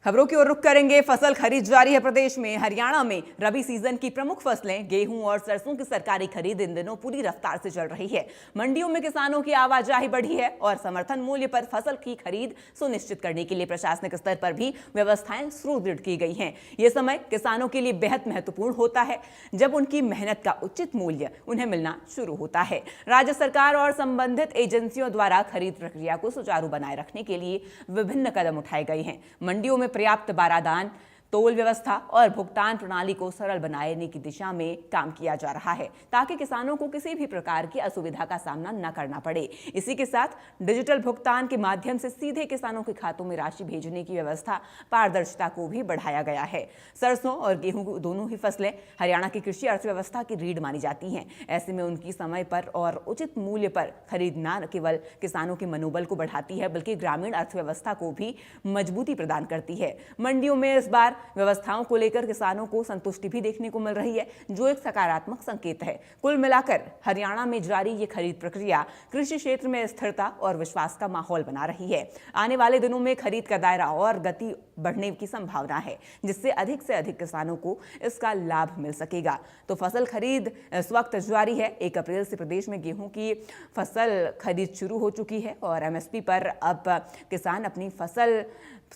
खबरों की ओर रुख करेंगे। फसल खरीद जारी है प्रदेश में। हरियाणा में रबी सीजन की प्रमुख फसलें गेहूं और सरसों की सरकारी खरीद इन दिनों पूरी रफ्तार से चल रही है। मंडियों में किसानों की आवाजाही बढ़ी है और समर्थन मूल्य पर फसल की खरीद सुनिश्चित करने के लिए प्रशासनिक स्तर पर भी व्यवस्थाएं सुदृढ़ की गई हैं। ये समय किसानों के लिए बेहद महत्वपूर्ण होता है जब उनकी मेहनत का उचित मूल्य उन्हें मिलना शुरू होता है। राज्य सरकार और संबंधित एजेंसियों द्वारा खरीद प्रक्रिया को सुचारू बनाए रखने के लिए विभिन्न कदम उठाए गए हैं। मंडियों में पर्याप्त बारदान, तोल व्यवस्था और भुगतान प्रणाली को सरल बनाने की दिशा में काम किया जा रहा है ताकि किसानों को किसी भी प्रकार की असुविधा का सामना न करना पड़े। इसी के साथ डिजिटल भुगतान के माध्यम से सीधे किसानों के खातों में राशि भेजने की व्यवस्था, पारदर्शिता को भी बढ़ाया गया है। सरसों और गेहूं दोनों ही फसलें हरियाणा की कृषि अर्थव्यवस्था की रीढ़ मानी जाती हैं। ऐसे में उनकी समय पर और उचित मूल्य पर खरीद न केवल किसानों के मनोबल को बढ़ाती है बल्कि ग्रामीण अर्थव्यवस्था को भी मजबूती प्रदान करती है। मंडियों में इस बार व्यवस्थाओं को लेकर किसानों को संतुष्टि भी देखने को मिल रही है, जो एक सकारात्मक संकेत है। कुल मिलाकर हरियाणा में जारी ये खरीद प्रक्रिया कृषि क्षेत्र में स्थिरता और विश्वास का माहौल बना रही है। आने वाले दिनों में खरीद का दायरा और गति बढ़ने की संभावना है, जिससे अधिक से अधिक किसानों को इसका लाभ मिल सकेगा। तो फसल खरीद इस वक्त जारी है। 1 अप्रैल से प्रदेश में गेहूं की फसल खरीद शुरू हो चुकी है और एमएसपी पर अब किसान अपनी फसल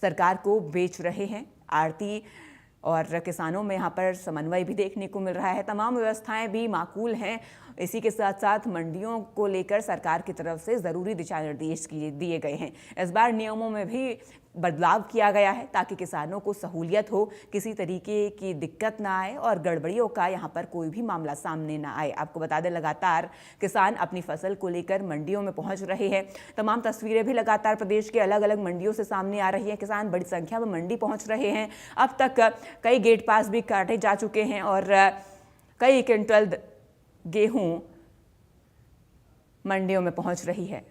सरकार को बेच रहे हैं। आड़ती और किसानों में यहाँ पर समन्वय भी देखने को मिल रहा है। तमाम व्यवस्थाएं भी माकूल हैं। इसी के साथ साथ मंडियों को लेकर सरकार की तरफ से ज़रूरी दिशा निर्देश दिए गए हैं। इस बार नियमों में भी बदलाव किया गया है ताकि किसानों को सहूलियत हो, किसी तरीके की दिक्कत ना आए और गड़बड़ियों का यहाँ पर कोई भी मामला सामने ना आए। आपको बता दें, लगातार किसान अपनी फसल को लेकर मंडियों में पहुँच रहे हैं। तमाम तस्वीरें भी लगातार प्रदेश के अलग अलग मंडियों से सामने आ रही हैं। किसान बड़ी संख्या में मंडी पहुँच रहे हैं। अब तक कई गेट पास भी काटे जा चुके हैं और कई क्विंटल गेहूं मंडियों में पहुंच रही है।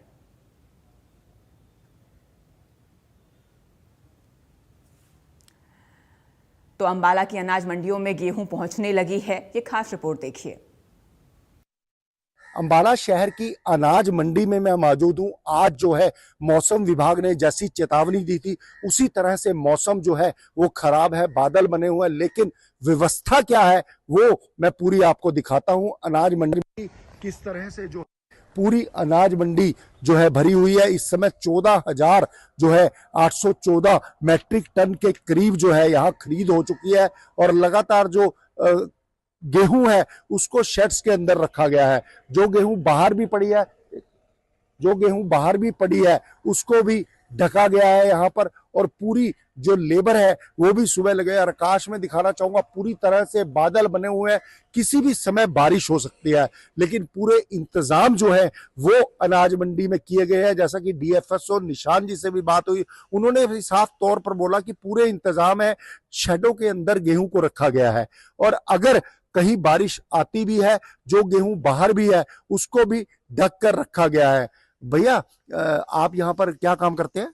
तो अंबाला की अनाज मंडियों में गेहूं पहुंचने लगी है। ये खास रिपोर्ट देखिए। अंबाला शहर की अनाज मंडी में मैं मौजूद हूं। आज जो है मौसम विभाग ने जैसी चेतावनी दी थी उसी तरह से मौसम जो है वो खराब है, बादल बने हुए हैं, लेकिन व्यवस्था क्या है वो मैं पूरी आपको दिखाता हूं। अनाज मंडी किस तरह से जो पूरी अनाज मंडी जो है भरी हुई है। इस समय 14,000 जो है 814 मैट्रिक टन के करीब जो है यहाँ खरीद हो चुकी है और लगातार जो गेहूं है उसको शेड्स के अंदर रखा गया है। जो गेहूं बाहर भी पड़ी है उसको भी ढका गया है यहाँ पर और पूरी जो लेबर है वो भी सुबह लगे। और आकाश में दिखाना चाहूंगा, पूरी तरह से बादल बने हुए हैं, किसी भी समय बारिश हो सकती है, लेकिन पूरे इंतजाम जो है वो अनाज मंडी में किए गए हैं। जैसा कि डीएफएसओ निशान जी से भी बात हुई, उन्होंने भी साफ तौर पर बोला कि पूरे इंतजाम है, शेडों के अंदर गेहूं को रखा गया है और अगर कहीं बारिश आती भी है, जो गेहूं बाहर भी है उसको भी ढक कर रखा गया है। भैया, आप यहाँ पर क्या काम करते हैं?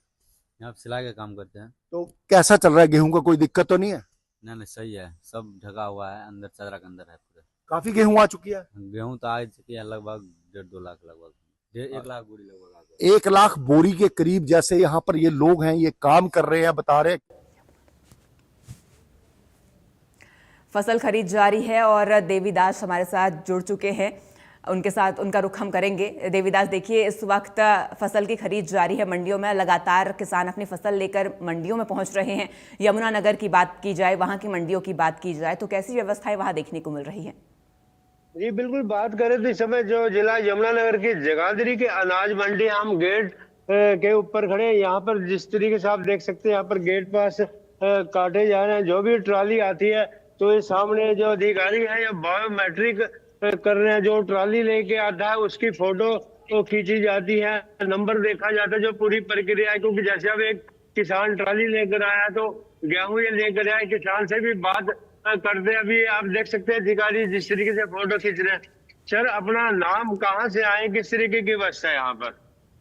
यहाँ सिलाई का काम करते हैं। तो कैसा चल रहा है? गेहूं का कोई दिक्कत तो नहीं है? नहीं, सही है, सब ढका हुआ है, अंदर चादरा के अंदर है पूरा। काफी गेहूं आ चुकी है? गेहूं तो आ चुकी है लगभग 1.5-2 लाख, लगभग 1 लाख बोरी लगभग 1 लाख बोरी के करीब जैसे यहाँ पर ये लोग हैं, ये काम कर रहे हैं, बता रहे। फसल खरीद जारी है और देवीदास हमारे साथ जुड़ चुके हैं। उनके साथ उनका रुख हम करेंगे। देवीदास, देखिए, इस वक्त फसल की खरीद जारी है मंडियों में। लगातार किसान अपनी फसल लेकर मंडियों में पहुंच रहे हैं। यमुनानगर की बात की जाए, वहां की मंडियों की बात की जाए तो कैसी व्यवस्थाएं वहां देखने को मिल रही है? जी बिल्कुल, बात करें तो इस समय जो जिला यमुनानगर की जगाधरी के अनाज मंडी, हम गेट के ऊपर खड़े हैं। यहाँ पर जिस तरीके से आप देख सकते हैं, यहाँ पर गेट पास काटे जा रहे हैं। जो भी ट्राली आती है तो ये सामने जो अधिकारी है या बायोमेट्रिक कर रहे हैं। जो ट्राली लेके आता है उसकी फोटो तो खींची जाती है, नंबर देखा जाता है, जो पूरी प्रक्रिया है। क्योंकि जैसे अब एक किसान ट्राली लेकर आया तो गेहूं ये लेकर आया, किसान से भी बात करते हैं। अभी आप देख सकते हैं अधिकारी जिस तरीके से फोटो खींच रहे हैं। सर, अपना नाम, कहाँ से आए, किस तरीके की व्यवस्था है यहाँ पर?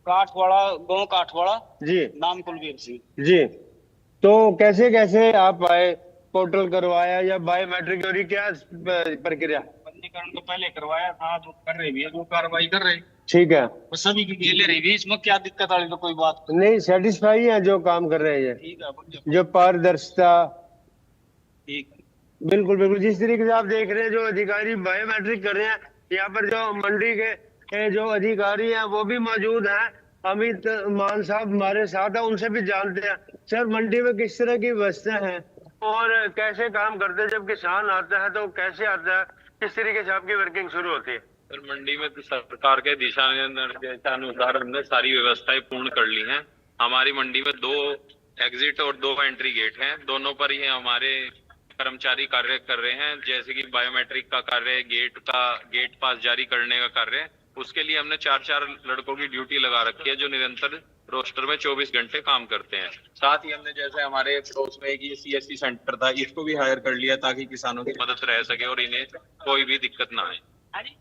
काठवाड़ा, गाँव काठवाड़ा जी। नाम कुलवीर सिंह जी, तो कैसे कैसे आप आए? पोर्टल करवाया या बायोमेट्रिक, और क्या प्रक्रिया? पंजीकरण तो पहले करवाया था, तो कर रहे भी है, वो कार्रवाई कर रहे। ठीक है, वो सभी की गेले रही भी, इसमें क्या दिक्कत वाली तो कोई बात नहीं सेटिस्फाई है जो काम कर रहे हैं ये, ठीक है बढ़िया, जो पारदर्शिता। ठीक है। बिल्कुल बिल्कुल, जिस तरीके से आप देख रहे हैं जो अधिकारी बायोमेट्रिक कर रहे हैं, यहाँ पर जो मंडी के जो अधिकारी हैं वो भी मौजूद हैं। अमित मान साहब हमारे साथ हैं, उनसे भी जानते हैं सर मंडी में किस तरह की व्यवस्था है और कैसे काम करते हैं। जब किसान आता है तो कैसे आता है, किस तरीके से आपकी वर्किंग शुरू होती है? सर मंडी में तो सरकार के दिशा निर्देशानुसार हमने सारी व्यवस्थाएं पूर्ण कर ली हैं। हमारी मंडी में 2 एग्जिट और 2 एंट्री गेट हैं, दोनों पर ही हमारे कर्मचारी कार्य कर रहे हैं। जैसे कि बायोमेट्रिक का कार्य, गेट पास जारी करने का कार्य, उसके लिए हमने 4 लड़कों की ड्यूटी लगा रखी है जो निरंतर रोस्टर में 24 घंटे काम करते हैं। साथ ही हमने जैसे हमारे पड़ोस में एक ये CSC सेंटर था, इसको भी हायर कर लिया ताकि किसानों की मदद रह सके और इन्हें कोई भी दिक्कत ना आए।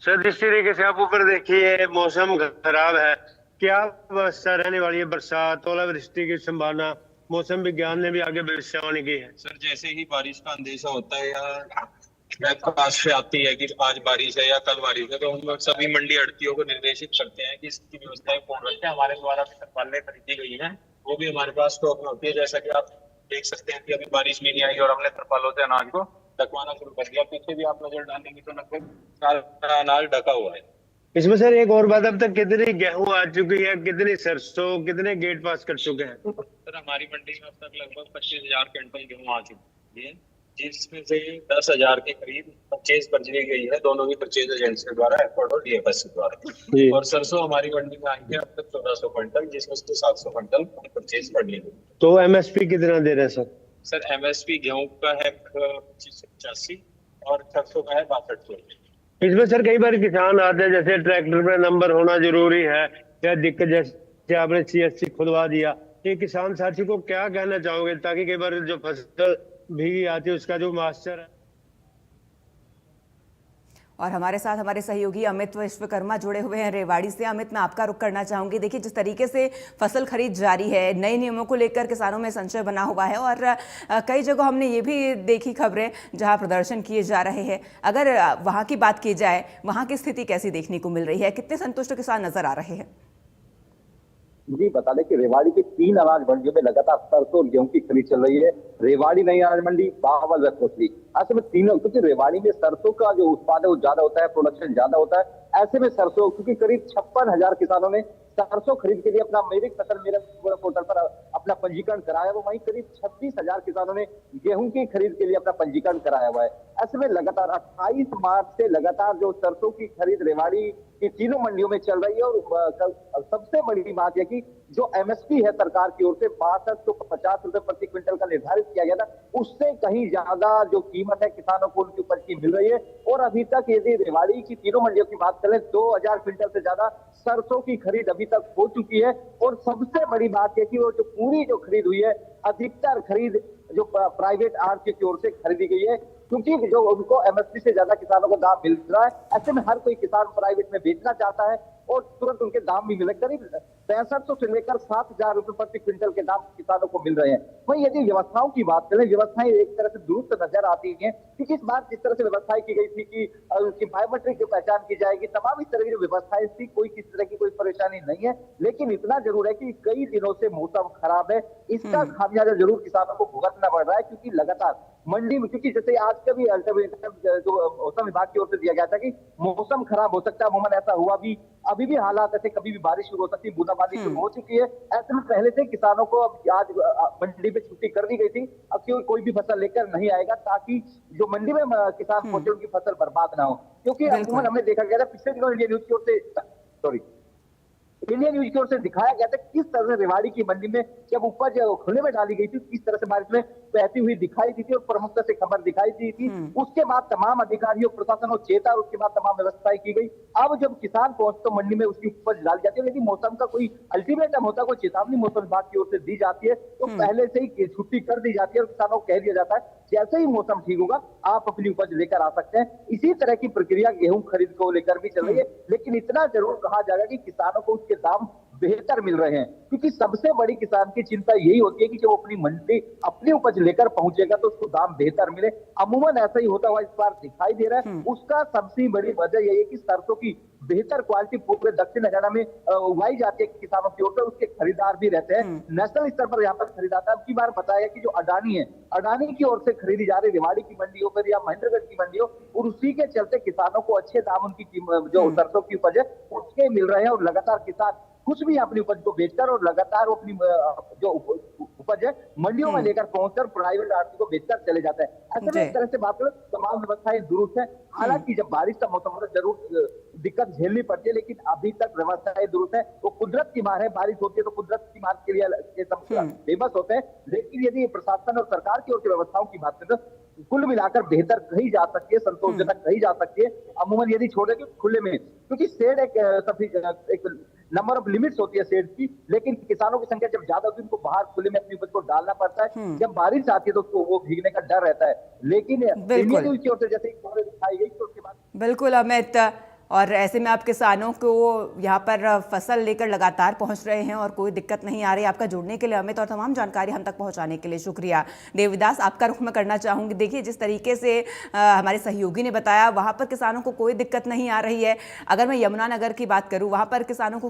सर जिस तरीके से आप ऊपर देखिए मौसम खराब है, क्या व्यवस्था रहने वाली है? बरसात, ओलावृष्टि की संभावना, मौसम विज्ञान ने भी आगे भविष्यवाणी की है। सर जैसे ही बारिश का अंदेशा होता है या प्रकाश से आती है कि आज बारिश है या कल बारिश है, तो हम लोग सभी मंडी आड़तियों को निर्देशित करते हैं कि इसकी व्यवस्थाएं पूर्ण रखें। हमारे द्वारा तरपालें खरीदी गई हैं, वो भी हमारे पास स्टॉक में होती है। जैसा कि आप देख सकते हैं कि अभी बारिश भी नहीं आई और हमने तरपालों से अनाज को ढकवाना शुरू कर दिया। पीछे भी आप नजर डालेंगे तो लगभग सारा अनाज ढका हुआ है। इसमें सर एक और बात, अब तक कितनी गेहूं आ चुकी है, कितनी सरसों, कितने गेट पास कर चुके हैं? सर हमारी मंडी में अब तक लगभग 25,000 क्विंटल गेहूं आ चुकी है, जिसमें से 10,000 के करीब परचेज कर दी गई है, दोनों ही परचेज एजेंट्स के द्वारा, एफर्ड और DFS के द्वारा। और सरसों हमारी मंडी में आई है अब तक 1400 क्विंटल, जिसमें से 700 क्विंटल परचेज कर ली गई। तो MSP कितना दे रहे हैं सर? सर MSP गेहूं का है 2585 और सरसों का है 6200। इसमें सर कई बार किसान आते हैं, जैसे ट्रैक्टर में नंबर होना जरूरी है या दिक्कत, जैसे आपने CSC खुलवा दिया, ये किसान साथी को क्या कहना चाहोगे ताकि कई बार जो फसल भीगी आती है उसका जो मास्टर है? और हमारे साथ हमारे सहयोगी अमित विश्वकर्मा जुड़े हुए हैं रेवाड़ी से। अमित, मैं आपका रुख करना चाहूंगी। देखिए, जिस तरीके से फसल खरीद जारी है, नए नियमों को लेकर किसानों में संशय बना हुआ है और कई जगह हमने ये भी देखी खबरें जहां प्रदर्शन किए जा रहे हैं। अगर वहां की बात की जाए, वहां की स्थिति कैसी देखने को मिल रही है? कितने संतुष्ट किसान नजर आ रहे हैं? जी बता दें कि रेवाड़ी की 3 अनाज मंडियों में लगातार सरसों और गेहूं की खरीद चल रही है। रेवाड़ी नई अनाज मंडी, बावल व कोसली, ऐसे में तीनों, क्योंकि रेवाड़ी में सरसों का जो उत्पादन वो ज्यादा होता है, प्रोडक्शन ज्यादा होता है। ऐसे में सरसों, क्योंकि करीब 56,000 किसानों ने सरसों खरीद के लिए अपना मेरिट फसल मेरा पोर्टल पर अपना पंजीकरण कराया, वो वहीं करीब 26,000 किसानों ने गेहूं की खरीद के लिए अपना पंजीकरण कराया हुआ है। ऐसे में लगातार 28 मार्च से लगातार जो सरसों की खरीद रेवाड़ी की तीनों मंडियों में चल रही है। और सबसे बड़ी बात यह कि जो MSP है सरकार की ओर से 6250 रुपए प्रति क्विंटल का निर्धारित किया गया था, उससे कहीं ज्यादा जो कीमत है किसानों को उनकी उपज की मिल रही है। और अभी तक यदि रेवाड़ी की तीनों मंडियों की बात करें, 2000 क्विंटल से ज्यादा सरसों की खरीद अभी तक हो चुकी है। और सबसे बड़ी बात यह कि वो जो पूरी जो खरीद हुई है, अधिकतर खरीद जो प्राइवेट आड़ती की ओर से खरीदी गई है, क्योंकि जो उनको MSP से ज्यादा किसानों को दाम मिल रहा है। ऐसे में हर कोई किसान प्राइवेट में बेचना चाहता है और तुरंत उनके दाम भी मिले। करीब 6500 से लेकर 7,000 रुपए प्रति क्विंटल के दाम किसानों को मिल रहे हैं। वहीं यदि व्यवस्थाओं की बात करें, व्यवस्थाएं एक तरह से दुरुस्त नजर आती हैं, क्योंकि इस बार जिस तरह से व्यवस्थाएं की गई थी कि उसकी बायोमेट्रिक की पहचान की जाएगी, तमाम इस तरह की जो व्यवस्थाएं थी, कोई किस तरह की कोई परेशानी नहीं है। लेकिन इतना जरूर है कि कई दिनों से मौसम खराब है, इसका खामियाजा जरूर किसानों को भुगतना पड़ रहा है। क्योंकि लगातार मंडी में, क्योंकि जैसे आज का भी अल्टीमेटम जो मौसम विभाग की ओर से दिया गया था कि मौसम खराब हो सकता है, अमूमन ऐसा हुआ भी, अभी भी हालात ऐसे, कभी भी बारिश शुरू हो सकती है, बूंदाबांदी शुरू हो चुकी है। ऐसे में पहले से किसानों को अब आज मंडी में छुट्टी कर दी गई थी, अब कोई भी फसल लेकर नहीं आएगा, ताकि जो मंडी में किसान पहुंचे उनकी फसल बर्बाद ना हो। क्योंकि अमूमन हमने देखा गया था पिछले दिनों इंडियन न्यूज की ओर से, इंडियन न्यूज की ओर से दिखाया गया था किस तरह से रेवाड़ी की मंडी में जब उपज खुले में डाली गई थी, किस तरह से बारिश में बहती हुई दिखाई दी थी और प्रमुखता से खबर दिखाई दी थी। उसके बाद तमाम अधिकारियों, प्रशासन को चेता और उसके बाद तमाम व्यवस्थाएं की गई। अब जब किसान पहुंच तो मंडी में उसकी उपज डाली जाती है। यदि मौसम का कोई अल्टीमेटम होता है, कोई चेतावनी मौसम विभाग की ओर से दी जाती है, तो पहले से ही छुट्टी कर दी जाती है और किसानों को कह दिया जाता है जैसे ही मौसम ठीक होगा आप अपनी उपज लेकर आ सकते हैं। इसी तरह की प्रक्रिया गेहूं खरीद को लेकर भी चल रही है। लेकिन इतना जरूर कहा जाएगा कि किसानों को उसके दाम बेहतर मिल रहे हैं, क्योंकि सबसे बड़ी किसान की चिंता यही होती है कि जब वो अपनी मंडी अपनी उपज लेकर पहुंचेगा तो उसको दाम बेहतर मिले। अमूमन ऐसा ही होता हुआ इस बार दिखाई दे रहा है। उसका सबसे बड़ी वजह यही है कि सरसों की बेहतर क्वालिटी पूरे दक्षिण हरियाणा में उगाई जाती है किसानों की ओर से, उसके खरीदार भी रहते हैं। नेशनल स्तर पर यहाँ पर खरीदाता अब की बार बताया कि जो अडानी है, अडानी की ओर से खरीदी जा रही रेवाड़ी की मंडियों पर या महेंद्रगढ़ की मंडियों, और उसी के चलते किसानों को अच्छे दाम उनकी जो सरसों की उपज है उसके मिल रहे हैं, और लगातार किसान कुछ भी अपनी उपज को बेचकर और लगातार अपनी जो उपज है मंडियों में लेकर पहुंचकर प्राइवेट आड़ती को बेचकर चले जाते हैं। ऐसे में एक तरह से बात करें तमाम व्यवस्थाएं दुरुस्त है। हालांकि जब बारिश का मौसम होता है जरूर दिक्कत झेलनी पड़ती है, लेकिन अभी तक व्यवस्थाएं दुरुस्त है। वो कुदरत की मार है, बारिश होती है तो कुदरत की मार के लिए फेमस होते हैं, लेकिन यदि प्रशासन और सरकार की ओर की व्यवस्थाओं की बात करें तो कुल मिलाकर बेहतर कही जा सकती है, संतोषजनक कही जा सकती है। अमूमन यदि छोड़े कि खुले में, क्योंकि शेड एक नंबर ऑफ लिमिट्स होती है शेड की, लेकिन किसानों की संख्या जब ज्यादा होती है उनको बाहर खुले में अपनी उपज को डालना पड़ता है। जब बारिश आती है तो उसको वो भीगने का डर रहता है। लेकिन इंडियन न्यूज़ की ओर से जैसे दिखाई गई तो उसके बाद बिल्कुल अमित, और ऐसे में आप किसानों को यहाँ पर फसल लेकर लगातार पहुँच रहे हैं और कोई दिक्कत नहीं आ रही। आपका जुड़ने के लिए अमित और तमाम जानकारी हम तक पहुँचाने के लिए शुक्रिया। देविदास, आपका रुख मैं करना चाहूँगी। देखिए, जिस तरीके से हमारे सहयोगी ने बताया, वहाँ पर किसानों को कोई दिक्कत नहीं आ रही है। अगर मैं यमुनानगर की बात करूँ, वहाँ पर किसानों को